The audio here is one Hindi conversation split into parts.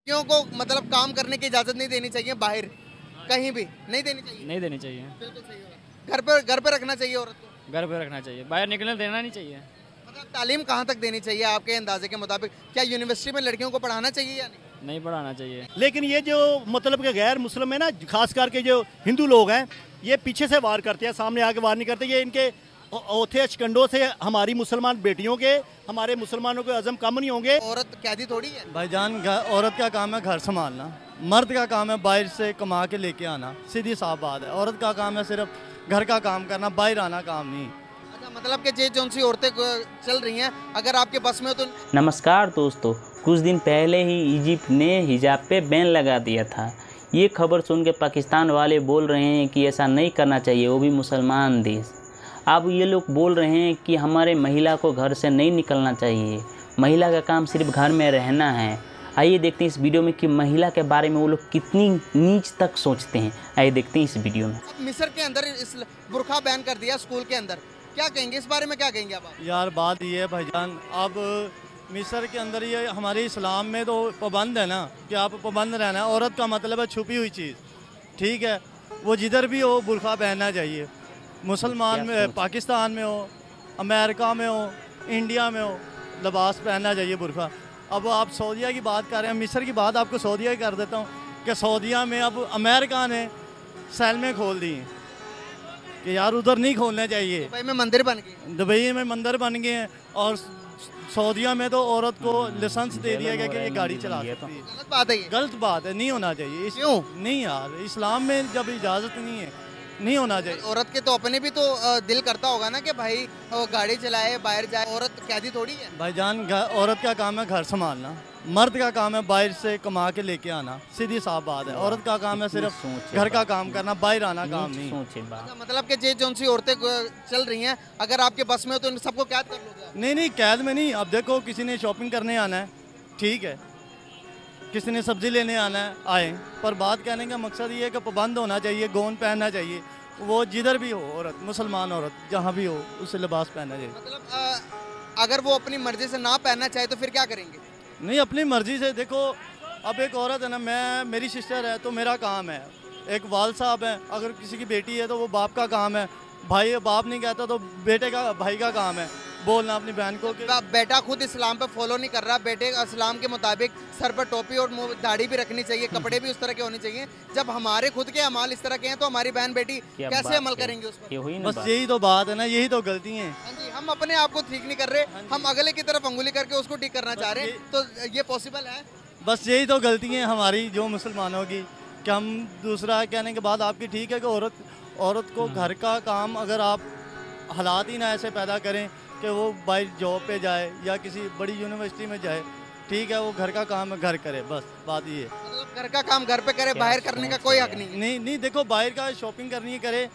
लड़कियों को मतलब काम करने की इजाजत नहीं देनी चाहिए बाहर कहीं भी नहीं देनी चाहिए। नहीं देनी चाहिए। बिल्कुल सही होगा। घर पे रखना चाहिए औरत को। घर पे रखना चाहिए, बाहर निकलने देना नहीं चाहिए। मतलब तालीम कहाँ तक देनी चाहिए आपके अंदाजे के मुताबिक? क्या यूनिवर्सिटी में लड़कियों को पढ़ाना चाहिए या नहीं? नहीं पढ़ाना चाहिए। लेकिन ये जो मतलब के गैर मुस्लिम है ना, खास करके जो हिंदू लोग हैं, ये पीछे से वार करते हैं, सामने आके वार नहीं करते। ये इनके औथे शिकंडों से हमारी मुसलमान बेटियों के, हमारे मुसलमानों के अज़म कम नहीं होंगे। औरत कैदी थोड़ी है भाईजान, औरत का काम है घर संभालना, मर्द का काम है बाहर से कमा के लेके आना। सीधी साफ बात है, औरत का काम है सिर्फ घर का काम करना, बाहर आना काम नहीं। अच्छा, मतलब कि जे जोन सी औरतें चल रही हैं, अगर आपके बस में हो तो। नमस्कार दोस्तों, कुछ दिन पहले ही इजिप्ट ने हिजाब पे बैन लगा दिया था। ये खबर सुन के पाकिस्तान वाले बोल रहे हैं कि ऐसा नहीं करना चाहिए, वो भी मुसलमान देश। अब ये लोग बोल रहे हैं कि हमारे महिला को घर से नहीं निकलना चाहिए, महिला का काम सिर्फ घर में रहना है। आइए देखते हैं इस वीडियो में कि महिला के बारे में वो लोग कितनी नीच तक सोचते हैं। आइए देखते हैं इस वीडियो में। अब मिस्र के अंदर इस बुर्का बैन कर दिया स्कूल के अंदर, क्या कहेंगे इस बारे में? क्या कहेंगे आप? यार बात ये है भाईजान, अब मिस्र के अंदर ये हमारे इस्लाम में तो पाबंद है ना कि आप पाबंद रहना है। औरत का मतलब है छुपी हुई चीज़, ठीक है। वो जिधर भी हो बुर्का पहनना चाहिए, मुसलमान में, पाकिस्तान में हो, अमेरिका में हो, इंडिया में हो, लिबास पहनना चाहिए बुर्का। अब आप सऊदीया की बात कर रहे हैं, मिस्र की बात आपको सऊदीया की कर देता हूँ कि सऊदीया में अब अमेरिका ने सैलमें खोल दी हैं कि यार उधर नहीं खोलने चाहिए। दुबई में मंदिर बन गए, दुबई में मंदिर बन गए हैं, और सऊदीया में तो औरत को लाइसेंस दे दिया गया कि ये गाड़ी चला सकती है। गलत बात है ये। गलत बात है, नहीं होना चाहिए। क्यों? नहीं यार, इस्लाम में जब इजाज़त नहीं है, नहीं होना चाहिए। औरत के तो अपने भी तो दिल करता होगा ना कि भाई वो गाड़ी चलाए बाहर जाए। औरत कैदी थोड़ी है भाईजान, औरत का काम है घर संभालना, मर्द का काम है बाहर से कमा के लेके आना। सीधी साफ बात है, औरत का काम है सिर्फ घर का काम करना, बाहर आना काम नहीं। अच्छा, मतलब कि जे जोन सी औरतें चल रही हैं, अगर आपके बस में हो तो इन सबको कैद कर लोगे आप? नहीं, कैद में नहीं। अब देखो, किसी ने शॉपिंग करने आना है, ठीक है, किसी ने सब्जी लेने आना है, आए। पर बात कहने का मकसद ये है कि पाबंद होना चाहिए, गौन पहनना चाहिए। वो जिधर भी हो औरत, मुसलमान औरत जहाँ भी हो, उससे लिबास पहनना चाहिए। मतलब अगर वो अपनी मर्जी से ना पहनना चाहे तो फिर क्या करेंगे? नहीं, अपनी मर्जी से। देखो, अब एक औरत है ना, मेरी सिस्टर है तो मेरा काम है, एक वाल साहब है, अगर किसी की बेटी है तो वो बाप का काम है, भाई बाप नहीं कहता तो बेटे का, भाई का काम है बोलना अपनी बहन को कि बेटा खुद इस्लाम पे फॉलो नहीं कर रहा, बेटे इस्लाम के मुताबिक सर पर टोपी और दाढ़ी भी रखनी चाहिए, कपड़े भी उस तरह के होने चाहिए। जब हमारे खुद के अमाल इस तरह के हैं तो हमारी बहन बेटी कैसे अमल करेंगे उस पर? बस यही तो बात है ना, यही तो गलती है। हाँ जी, हम अपने आप को ठीक नहीं कर रहे, हम अगले की तरफ अंगुली करके उसको ठीक करना चाह रहे हैं, तो ये पॉसिबल है? बस यही तो गलती है हमारी जो मुसलमानों की, कि हम दूसरा कहने के बाद आपकी ठीक है कि औरत को घर का काम, अगर आप हालात ही ना ऐसे पैदा करें कि वो बाहर जॉब पे जाए या किसी बड़ी यूनिवर्सिटी में जाए, ठीक है, वो घर का काम घर करे, बस बात ये है। मतलब घर का काम घर पे करे, बाहर करने का कोई हक नहीं? नहीं, देखो, बाहर का शॉपिंग करनी करे,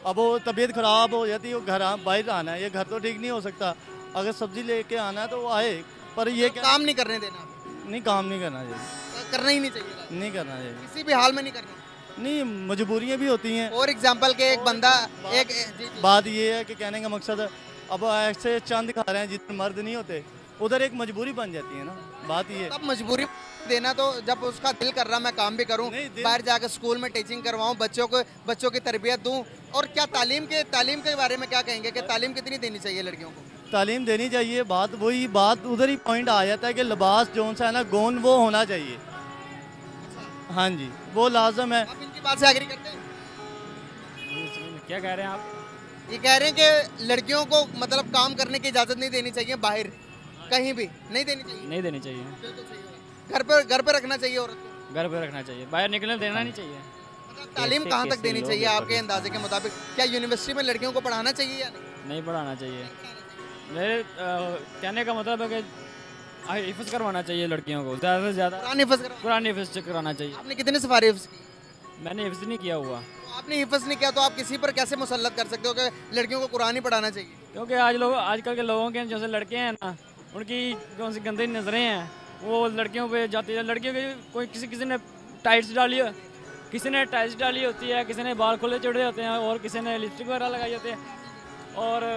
अब वो तबीयत ख़राब हो जाती है, वो घर बाहर आना है, ये घर तो ठीक नहीं हो सकता। अगर सब्जी लेके आना है तो वो आए, पर ये तो काम नहीं करने देना? नहीं, काम नहीं करना चाहिए, करना ही नहीं चाहिए, नहीं करना चाहिए, किसी भी हाल में नहीं करना। नहीं, मजबूरियाँ भी होती हैं। और एग्जाम्पल के एक बंदा एक बात ये है कि कहने का मकसद है, अब ऐसे चंद खा रहे हैं जितने मर्द नहीं होते, उधर एक मजबूरी बन जाती है ना, बात ये है। अब मजबूरी देना तो जब उसका दिल कर रहा मैं काम भी करूं, बाहर जाकर स्कूल में टीचिंग करवाऊं, बच्चों की तरबियत दूं। और क्या तालीम के बारे में क्या कहेंगे कि तालीम कितनी देनी चाहिए लड़कियों को? तालीम देनी चाहिए, बात उधर ही पॉइंट आ जाता है कि लिबास जो सा है ना, गौन वो होना चाहिए। हाँ जी, वो लाजम है। आप इनकी बात से एग्री करते हैं? क्या कह रहे हैं आप? ये कह रहे हैं कि लड़कियों को मतलब काम करने की इजाजत नहीं देनी चाहिए, बाहर कहीं भी नहीं देनी चाहिए। नहीं देनी चाहिए। बिल्कुल सही होगा। घर पे रखना चाहिए औरत को। घर पे रखना चाहिए, बाहर निकलने देना नहीं चाहिए। मतलब तालीम कहाँ तक देनी चाहिए आपके अंदाजे के मुताबिक? क्या यूनिवर्सिटी में लड़कियों को पढ़ाना चाहिए या नहीं? नहीं पढ़ाना चाहिए। मेरे कहने का मतलब है कि हिफ्ज़ करवाना चाहिए लड़कियों को, ज़्यादा से ज़्यादा कुरान हिफ्ज़ कराना चाहिए। आपने कितने सफारी हिफ्ज़ की? मैंने हिफ्ज़ नहीं किया हुआ। आपने हिफ्ज़ नहीं किया तो आप किसी पर कैसे मुसल्लत कर सकते हो कि लड़कियों को कुरान ही पढ़ाना चाहिए? क्योंकि आजकल के लोगों के जो से लड़के हैं ना, उनकी कौन सी गंदी नज़रें हैं, वो लड़कियों पे जाती है। लड़कियों की कोई किसी ने टाइट्स डाली है, किसी ने टाइट्स डाली होती है, किसी ने बाल खुले चढ़े होते हैं, और किसी ने लिपस्टिक वगैरह लगाई होती है। और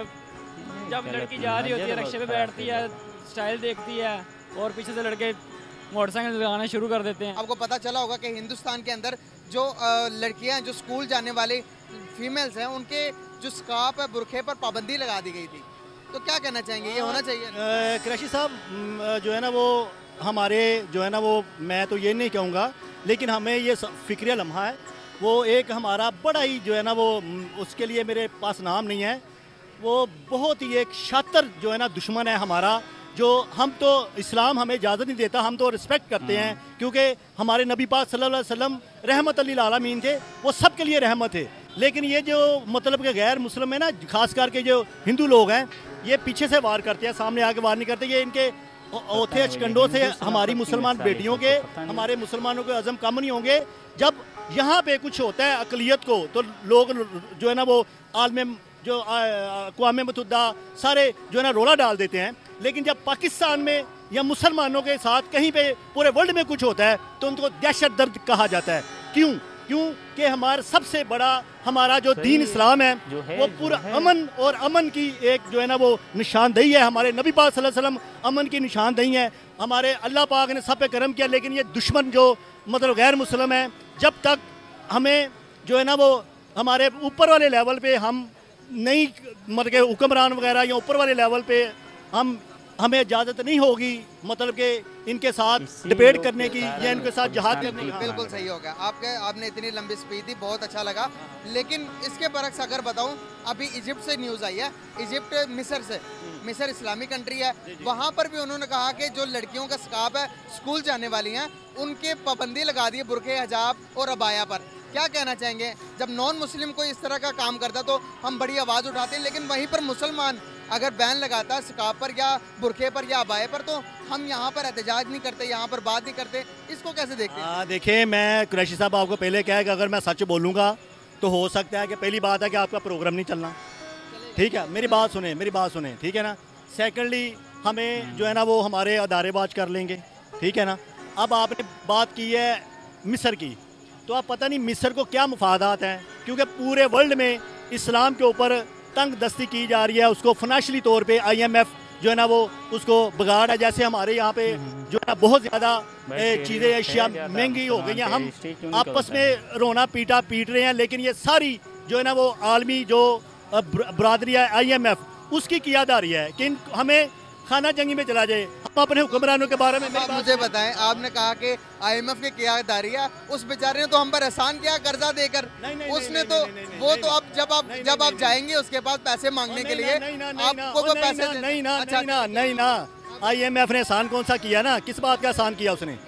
जब लड़की जा रही होती है, रिक्शे पे बैठती है, स्टाइल देखती है, और पीछे से लड़के मोटरसाइकिल लगाना शुरू कर देते हैं। आपको पता चला होगा कि हिंदुस्तान के अंदर जो लड़कियां जो स्कूल जाने वाली फीमेल्स हैं उनके जो स्कार्फ है बुरखे पर पाबंदी लगा दी गई थी, तो क्या कहना चाहेंगे, ये होना चाहिए? क्रैशी साहब जो है ना वो हमारे जो है ना वो मैं तो ये नहीं कहूँगा, लेकिन हमें ये फ़िक्र लम्हा है, वो एक हमारा बड़ा ही जो है ना वो उसके लिए मेरे पास नाम नहीं है, वो बहुत ही एक शातिर जो है ना दुश्मन है हमारा, जो हम तो इस्लाम हमें इजाज़त नहीं देता, हम तो रिस्पेक्ट करते हैं क्योंकि हमारे नबी पाक सल्लल्लाहु अलैहि वसल्लम रहमत लिल आलमीन थे, वो सब के लिए रहमत थे। लेकिन ये जो मतलब के गैर मुस्लिम है ना, खास करके जो हिंदू लोग हैं, ये पीछे से वार करते हैं, सामने आके वार नहीं करते। ये इनके औथे अचकंडों से हमारी मुसलमान बेटियों के, हमारे मुसलमानों के अज़म कम नहीं होंगे। जब यहाँ पे कुछ होता है अक़लियत को, तो लोग जो है ना वो आलम जो अक़वाम मुत्तहिदा सारे जो है ना रोला डाल देते हैं। लेकिन जब पाकिस्तान में या मुसलमानों के साथ कहीं पे पूरे वर्ल्ड में कुछ होता है तो उनको दहशत गर्द कहा जाता है। क्यों? क्योंकि हमारा सबसे बड़ा हमारा जो दीन इस्लाम है वो पूरा अमन और अमन की एक जो है ना वो निशानदेही है। हमारे नबी पाक सल्लल्लाहु अलैहि वसल्लम अमन की निशानदेही है। हमारे अल्लाह पाक ने सब पे करम किया, लेकिन ये दुश्मन जो मतलब गैर मुस्लिम है, जब तक हमें जो है ना वो हमारे ऊपर वाले लेवल पे हम नहीं मतलब के हुक्मरान वगैरह या ऊपर वाले लेवल पे हमें इजाज़त नहीं होगी मतलब कि इनके साथ डिबेट करने की या इनके साथ जहाद करने की। बिल्कुल सही हो गया आपने इतनी लंबी स्पीच दी, बहुत अच्छा लगा। लेकिन इसके बरक्स अगर बताऊं, अभी इजिप्ट से न्यूज़ आई है, इजिप्ट मिस्र से, मिस्र इस्लामी कंट्री है, वहाँ पर भी उन्होंने कहा कि जो लड़कियों का स्कार्फ है स्कूल जाने वाली हैं उनके पाबंदी लगा दी है बुरखे, हिजाब और अबाया पर। क्या कहना चाहेंगे? जब नॉन मुस्लिम कोई इस तरह का काम करता तो हम बड़ी आवाज़ उठाते हैं, लेकिन वहीं पर मुसलमान अगर बैन लगाता है स्कार्फ पर या बुरखे पर या अबाए पर तो हम यहाँ पर एहतजाज नहीं करते, यहाँ पर बात नहीं करते। इसको कैसे देखते हैं? देखिए, मैं कुरैशी साहब आपको पहले क्या है कि अगर मैं सच बोलूँगा तो हो सकता है कि पहली बात है कि आपका प्रोग्राम नहीं चलना, ठीक है? मेरी बात सुने, ठीक है ना। सेकेंडली हमें जो है ना वो हमारे अदारेबाज कर लेंगे, ठीक है ना। अब आपने बात की है मिस्र की, तो आप पता नहीं मिस्र को क्या मुफादात हैं, क्योंकि पूरे वर्ल्ड में इस्लाम के ऊपर तंग दस्ती की जा रही है। उसको फाइनेंशियली तौर पे IMF जो है ना वो उसको बिगाड़ है। जैसे हमारे यहाँ पे जो है ना बहुत ज़्यादा चीज़ें अशिया महंगी हो गई हैं, हम आपस में रोना पीटा पीट रहे हैं, लेकिन ये सारी जो है ना वो आलमी जो बरादरी है IMF उसकी कियादारी है कि हमें खाना जंगी में चला जाए। हम अपने हुक्मरानों के बारे में मुझे बताएं, आपने कहा कि IMF की कियादारी है, उस बेचारे ने तो हम पर एहसान किया कर्जा देकर। उसने तो वो तो अब जब आप जाएंगे उसके पास पैसे मांगने के लिए आपको वो पैसे नहीं ना IMF ने एहसान कौन सा किया ना, किस बात का एहसान किया उसने?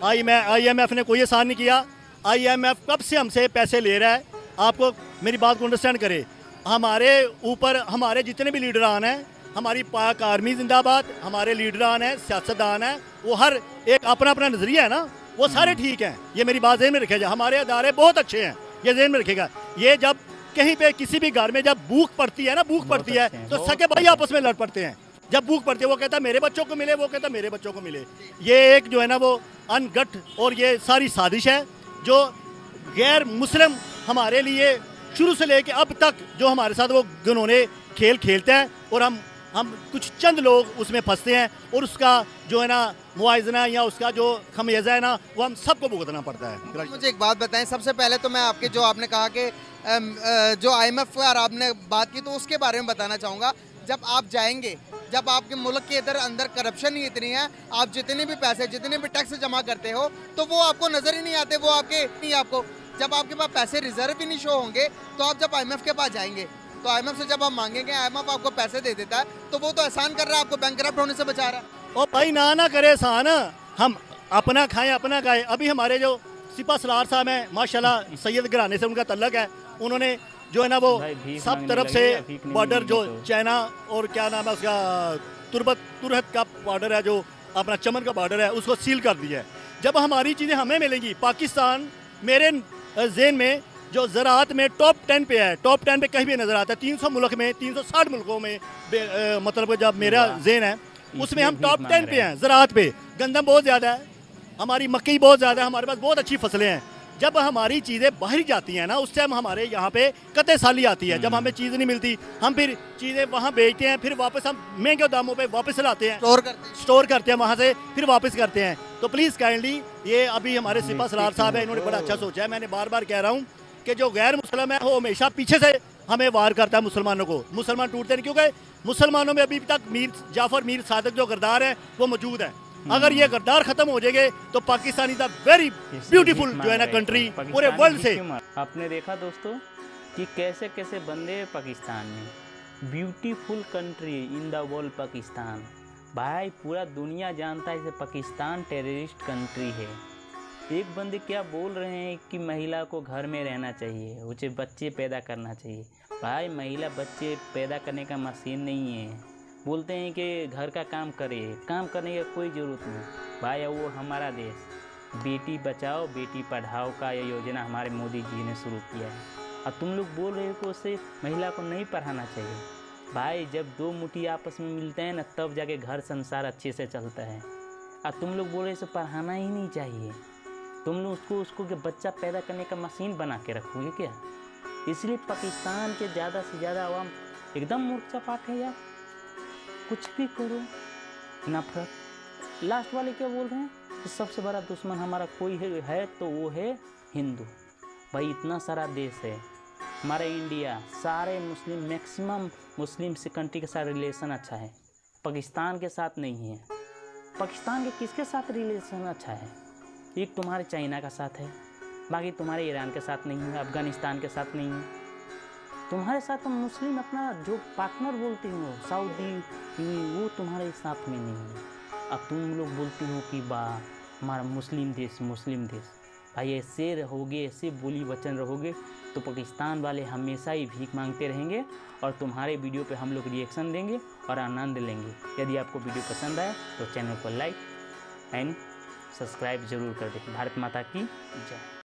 IMF ने कोई एहसान नहीं किया। IMF कब से हमसे पैसे ले रहा है? आपको मेरी बात को अंडरस्टैंड करे। हमारे ऊपर हमारे जितने भी लीडरान हैं, हमारी पाक आर्मी जिंदाबाद, हमारे लीडरान हैं, सियासतदान हैं, वो हर एक अपना अपना नज़रिया है ना, वो सारे ठीक हैं। ये मेरी बात ज़हन में रखेगा। हमारे अदारे बहुत अच्छे हैं, ये ज़हन में रखेगा। ये जब कहीं पे किसी भी घर में जब भूख पड़ती है ना, भूख पड़ती है तो सके भाई आपस में लड़ पड़ते हैं। जब भूख पड़ती है वो कहता है मेरे बच्चों को मिले, वो कहता है मेरे बच्चों को मिले। ये एक जो है ना वो अनगठ और ये सारी साजिश है जो गैर मुस्लिम हमारे लिए शुरू से लेके अब तक जो हमारे साथ वो घिनौने खेल खेलते हैं और हम कुछ चंद लोग उसमें फंसते हैं और उसका जो है ना मुआवजा या उसका जो खमियाजा है ना वो हम सबको भुगतना पड़ता है। मुझे एक बात बताएं, सबसे पहले तो मैं आपके जो आपने कहा कि जो IMF पर आपने बात की तो उसके बारे में बताना चाहूँगा। जब आप जाएंगे, जब आपके मुल्क के अंदर करप्शन ही इतनी है, आप जितने भी पैसे जितने भी टैक्स जमा करते हो तो वो आपको नज़र ही नहीं आते, वो आपके नहीं आपको जब आपके पास पैसे रिजर्व ही नहीं शो होंगे तो आप जब IMF के पास जाएंगे तो IMF से जब हम मांगेंगे IMF आपको पैसे दे देता है तो वो तो एहसान कर रहा है, आपको बैंकरप्ट होने से बचा रहा है। ओ भाई ना करे एहसान, हम अपना खाएं अपना खाएं। अभी हमारे जो सिपा सलार साहब हैं माशाल्लाह सैयद घराने से उनका तल्लक है, उन्होंने जो है ना वो सब तरफ से बॉर्डर जो चाइना और क्या नाम है उसका तुरहत का बॉर्डर है, जो अपना चमन का बॉर्डर है, उसको सील कर दिया है। जब हमारी चीज़ें हमें मिलेंगी, पाकिस्तान मेरे जेन में जो ज़राअत में टॉप 10 पे है, टॉप 10 पे कहीं भी नज़र आता है। 300 मुल्क में 360 मुल्कों में मतलब जब मेरा जेन है उसमें हम टॉप 10 पे हैं। ज़राअत पे गंदम बहुत ज़्यादा है, हमारी मक्की बहुत ज़्यादा है, हमारे पास बहुत अच्छी फसलें हैं, जब हमारी चीज़ें बाहर जाती हैं ना, उस टाइम हमारे यहाँ पे कतई साली आती है। जब हमें चीज़ नहीं मिलती, हम फिर चीज़ें वहाँ बेचते हैं, फिर वापस हम महंगे दामों पे वापस लाते हैं, स्टोर करते हैं, वहाँ से फिर वापस करते हैं। तो प्लीज़ काइंडली, ये अभी हमारे सिपा सलार साहब हैं, इन्होंने बड़ा अच्छा सोचा है। मैंने बार बार कह रहा हूँ कि जो गैर मुस्लिम है वो हमेशा पीछे से हमें वार करता है मुसलमानों को। मुसलमान टूटते नहीं, क्योंकि मुसलमानों में अभी तक मीर सादिक जो गद्दार है वो मौजूद है। अगर ये गद्दार खत्म हो जाएंगे तो Pakistan is the very beautiful जो है ना कंट्री पूरे वर्ल्ड से। आपने देखा दोस्तों कि कैसे कैसे बंदे हैं पाकिस्तान में, beautiful country in the world Pakistan. भाई पूरा दुनिया जानता है इसे पाकिस्तान टेररिस्ट कंट्री है। एक बंदे क्या बोल रहे हैं कि महिला को घर में रहना चाहिए, उसे बच्चे पैदा करना चाहिए। भाई महिला बच्चे पैदा करने का मशीन नहीं है। बोलते हैं कि घर का काम करे, काम करने की कोई ज़रूरत नहीं। भाई वो हमारा देश, बेटी बचाओ बेटी पढ़ाओ का ये योजना हमारे मोदी जी ने शुरू किया है। और तुम लोग बोल रहे हो कि उससे महिला को नहीं पढ़ाना चाहिए। भाई जब दो मुट्ठी आपस में मिलते हैं ना, तब जाके घर संसार अच्छे से चलता है। और तुम लोग बोल रहे इसे पढ़ाना ही नहीं चाहिए। तुम लोग उसको कि बच्चा पैदा करने का मशीन बना के रखोगे क्या? इसलिए पाकिस्तान के ज़्यादा से ज़्यादा आवाम एकदम मूर्छा पाट है यार। कुछ भी करो नफरत। लास्ट वाले क्या बोल रहे हैं कि सबसे बड़ा दुश्मन हमारा कोई है तो वो है हिंदू। भाई इतना सारा देश है हमारा इंडिया, सारे मुस्लिम मैक्सिमम मुस्लिम से कंट्री के साथ रिलेशन अच्छा है, पाकिस्तान के साथ नहीं है। पाकिस्तान के किसके साथ रिलेशन अच्छा है? एक तुम्हारे चाइना का साथ है, बाकी तुम्हारे ईरान के साथ नहीं है, अफ़गानिस्तान के साथ नहीं है। तुम्हारे साथ तो मुस्लिम अपना जो पार्टनर बोलती हो सऊदी, वो तुम्हारे साथ में नहीं है। अब तुम लोग बोलती हो कि हमारा मुस्लिम देश। भाई ऐसे रहोगे, ऐसे बोली वचन रहोगे तो पाकिस्तान वाले हमेशा ही भीख मांगते रहेंगे और तुम्हारे वीडियो पे हम लोग रिएक्शन देंगे और आनंद लेंगे। यदि आपको वीडियो पसंद आया तो चैनल को लाइक एंड सब्सक्राइब जरूर कर दें। भारत माता की जय।